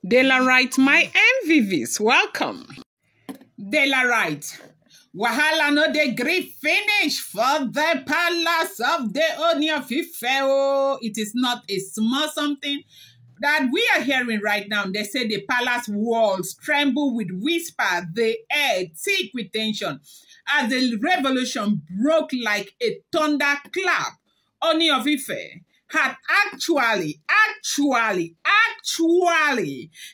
Delarite, my MVVs, welcome. Delarite, wahala no dey gree finish for the palace of the Ooni of Ife. Oh, it is not a small something that we are hearing right now. They say the palace walls tremble with whisper, the air thick with tension as the revolution broke like a thunderclap. Ooni of Ife had actually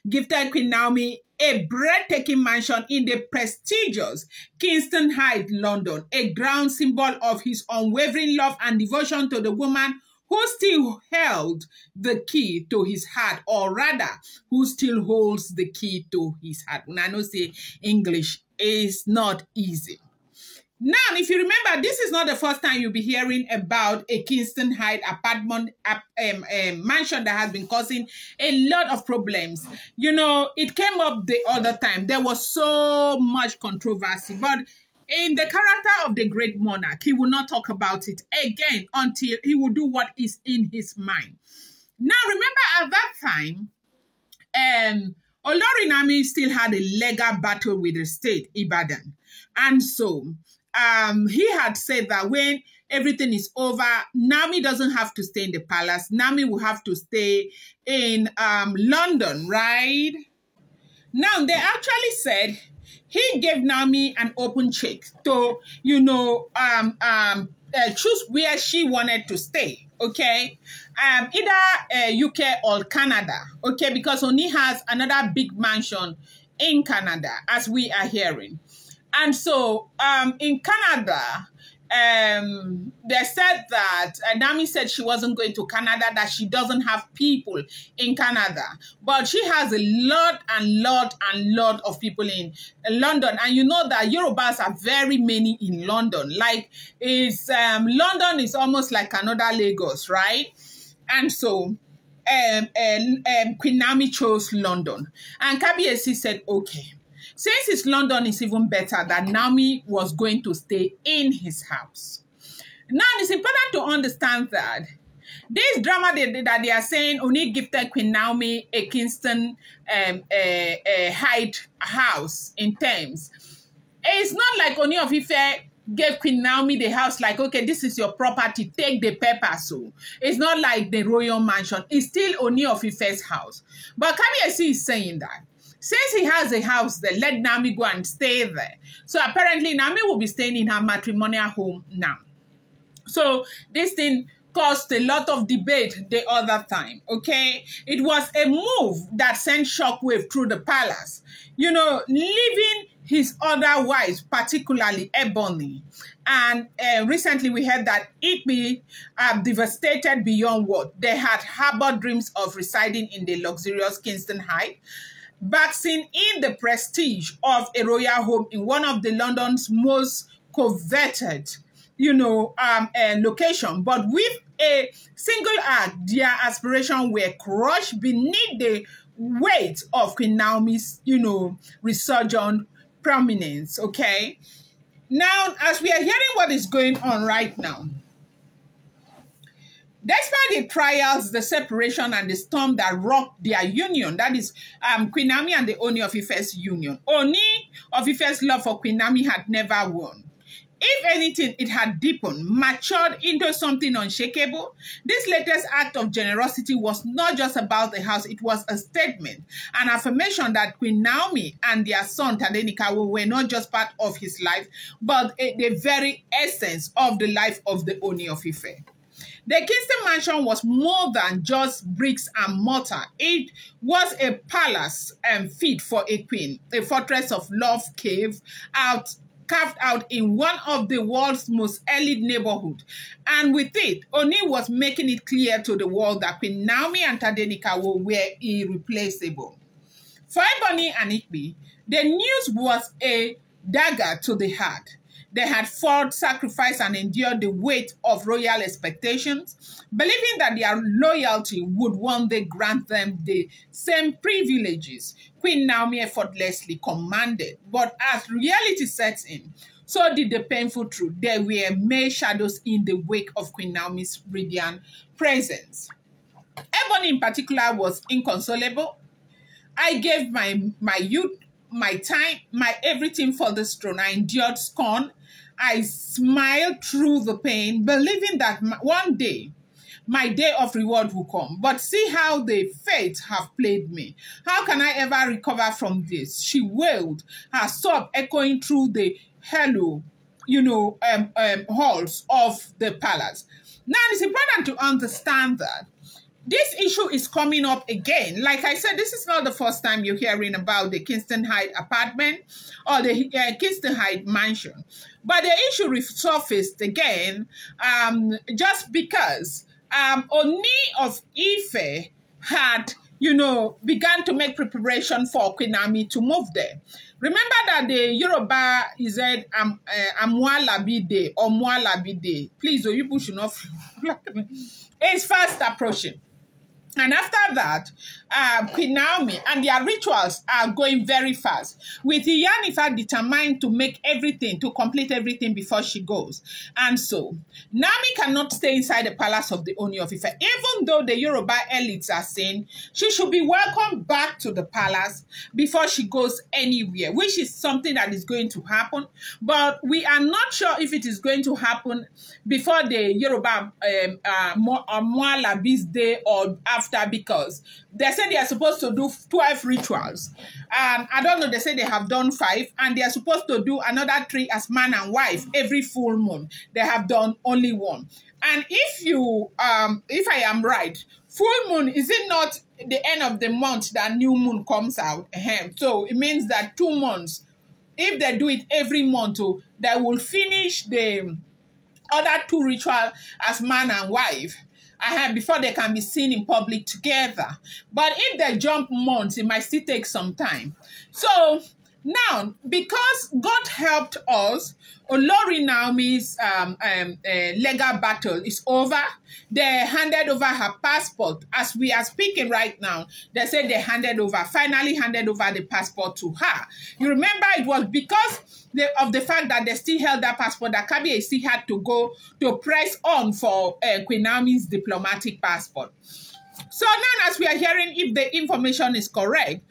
gifted Queen Naomi a breathtaking mansion in the prestigious Kingston Heights, London, a ground symbol of his unwavering love and devotion to the woman who still held the key to his heart, or rather, who still holds the key to his heart. And I know say English is not easy. Now, if you remember, this is not the first time you'll be hearing about a Kingston Heights apartment mansion that has been causing a lot of problems. You know, it came up the other time. There was so much controversy, but in the character of the great monarch, he will not talk about it again until he will do what is in his mind. Now, remember at that time, Olori Naomi still had a legal battle with the state, Ibadan. And so, he had said that when everything is over, Naomi doesn't have to stay in the palace. Naomi will have to stay in London, right? Now, they actually said he gave Naomi an open check to, choose where she wanted to stay, okay? Either UK or Canada, okay? Because Ooni has another big mansion in Canada, as we are hearing. And so in Canada, they said that Naomi said she wasn't going to Canada, that she doesn't have people in Canada. But she has a lot of people in London. And you know that Yorubas are very many in London. Like, London is almost like another Lagos, right? And so Queen Naomi chose London. And Kabiyesi said, okay. Since it's London, it's even better that Naomi was going to stay in his house. Now, it's important to understand that this drama that they are saying Ooni gifted Queen Naomi a Kingston Heights house in Thames. It's not like Ooni of Ife gave Queen Naomi the house like, okay, this is your property, take the paper. So it's not like the royal mansion. It's still Ooni of Ife's house. But Kabiyesi is saying that since he has a house there, let Naomi go and stay there. So apparently Naomi will be staying in her matrimonial home now. So this thing caused a lot of debate the other time, okay? It was a move that sent shockwave through the palace. You know, leaving his other wives, particularly Ebony. And recently we heard that Igbis devastated beyond what they had harbored dreams of residing in the luxurious Kingston Heights, basking in the prestige of a royal home in one of the London's most coveted, location. But with a single act, their aspirations were crushed beneath the weight of Queen Naomi's, resurgent prominence, okay? Now, as we are hearing what is going on right now, despite the trials, the separation, and the storm that rocked their union, that is Queen Naomi and the Ooni of Ife's union, Ooni of Ife's love for Queen Naomi had never won. If anything, it had deepened, matured into something unshakable. This latest act of generosity was not just about the house, it was a statement, an affirmation that Queen Naomi and their son Tadenikawo were not just part of his life, but the very essence of the life of the Ooni of Ife. The Kingston mansion was more than just bricks and mortar. It was a palace fit for a queen, a fortress of love carved out in one of the world's most elite neighborhoods. And with it, Ooni was making it clear to the world that Queen Naomi and Tadenikawo were irreplaceable. For Ebony and Igbis, the news was a dagger to the heart. They had fought, sacrificed, and endured the weight of royal expectations, believing that their loyalty would one day grant them the same privileges Queen Naomi effortlessly commanded. But as reality sets in, so did the painful truth. There were mere shadows in the wake of Queen Naomi's radiant presence. Ebony in particular was inconsolable. I gave my youth, my time, my everything for this throne. I endured scorn. I smiled through the pain, believing that one day my day of reward will come. But see how the fates have played me. How can I ever recover from this? She wailed, her sob echoing through the hollow, halls of the palace. Now, it's important to understand that this issue is coming up again. Like I said, this is not the first time you're hearing about the Kingston Heights apartment or the Kingston Heights mansion. But the issue resurfaced again just because Ooni of Ife had, began to make preparation for Queen Naomi to move there. Remember that the Yoruba is said Amwalabide or Mwalabide. Please, you people should not it's fast approaching. And after that, Queen Naomi and their rituals are going very fast, with Iyanifa determined to complete everything before she goes. And so, Naomi cannot stay inside the palace of the Ooni of Ife, even though the Yoruba elites are saying she should be welcomed back to the palace before she goes anywhere, which is something that is going to happen. But we are not sure if it is going to happen before the Yoruba Mwalabi's day or after, because they say they are supposed to do 12 rituals. I don't know, they say they have done 5, and they are supposed to do another 3 as man and wife every full moon. They have done only 1. And if I am right, full moon, is it not the end of the month that new moon comes out? So it means that 2 months, if they do it every month, they will finish the other 2 rituals as man and wife before they can be seen in public together. But if they jump months, it might still take some time. So now, because God helped us, Olori Naomi's legal battle is over. They handed over her passport. As we are speaking right now, they said they finally handed over the passport to her. You remember, it was because of the fact that they still held that passport that Kabiyesi still had to go to press on for Queen Naomi's diplomatic passport. So now, as we are hearing, if the information is correct,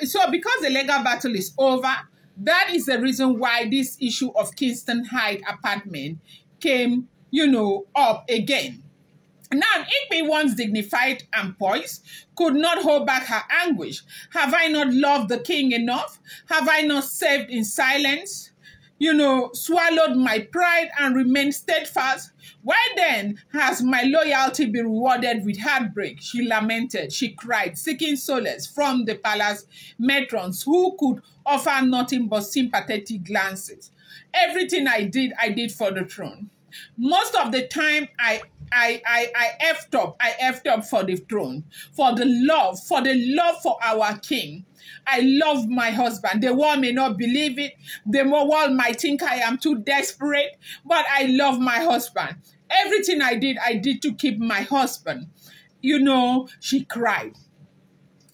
so because the legal battle is over, that is the reason why this issue of Kingston Heights apartment came, up again. Now, Igbi, once dignified and poised, could not hold back her anguish. Have I not loved the king enough? Have I not served in silence? Swallowed my pride and remained steadfast? Why then has my loyalty been rewarded with heartbreak? She lamented, she cried, seeking solace from the palace matrons who could offer nothing but sympathetic glances. Everything I did for the throne. Most of the time, I effed up for the throne, for the love for our king. I love my husband. The world may not believe it. The world might think I am too desperate, but I love my husband. Everything I did to keep my husband. She cried.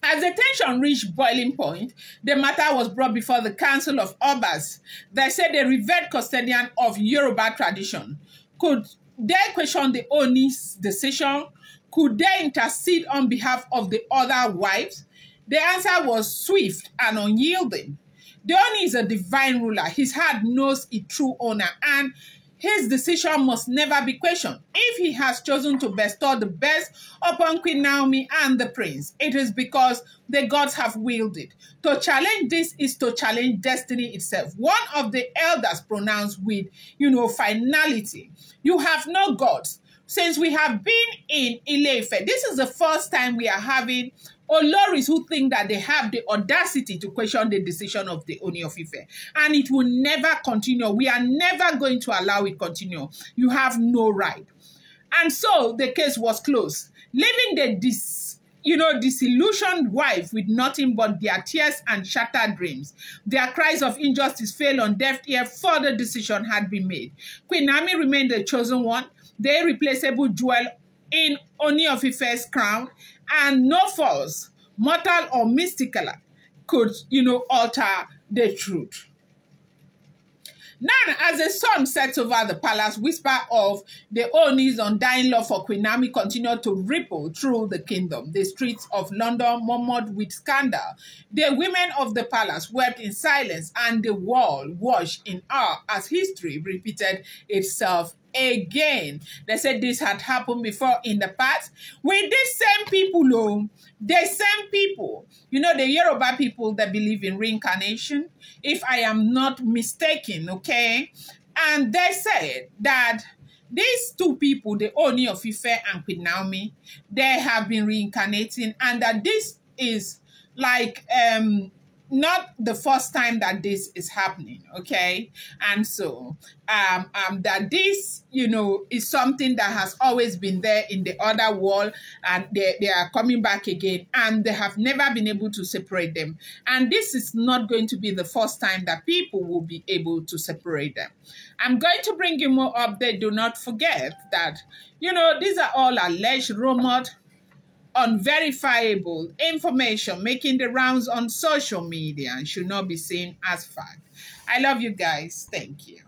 As the tension reached boiling point, the matter was brought before the Council of Obas. They said the revered custodian of Yoruba tradition. Could they question the Ooni's decision? Could they intercede on behalf of the other wives? The answer was swift and unyielding. The Ooni is a divine ruler. His heart knows its true owner, and his decision must never be questioned. If he has chosen to bestow the best upon Queen Naomi and the prince, it is because the gods have willed it. To challenge this is to challenge destiny itself. One of the elders pronounced with, finality, "You have no gods." Since we have been in Ile-Ife, this is the first time we are having Oloris who think that they have the audacity to question the decision of the Ooni of Ife. And it will never continue. We are never going to allow it continue. You have no right. And so the case was closed, leaving the disillusioned wife with nothing but their tears and shattered dreams. Their cries of injustice fell on deaf ears, for the decision had been made. Queen Naomi remained the chosen one, the irreplaceable jewel in Ooni of Ife's crown, and no force, mortal or mystical, could, alter the truth. Now, as the sun sets over the palace, whisper of the Ooni's undying love for Queen Naomi continued to ripple through the kingdom. The streets of London murmured with scandal. The women of the palace wept in silence, and the world watched in awe as history repeated itself again. They said this had happened before in the past with these same people, oh, the same people. You know, the Yoruba people that believe in reincarnation, if I am not mistaken, okay? And they said that these two people, the Ooni of Ife and Queen Naomi, they have been reincarnating, and that this is like not the first time that this is happening, okay? And so that this, you know, is something that has always been there in the other world, and they are coming back again, and they have never been able to separate them. And this is not going to be the first time that people will be able to separate them. I'm going to bring you more update. Do not forget that, you know, these are all alleged, rumored, unverifiable information making the rounds on social media and should not be seen as fact. I love you guys. Thank you.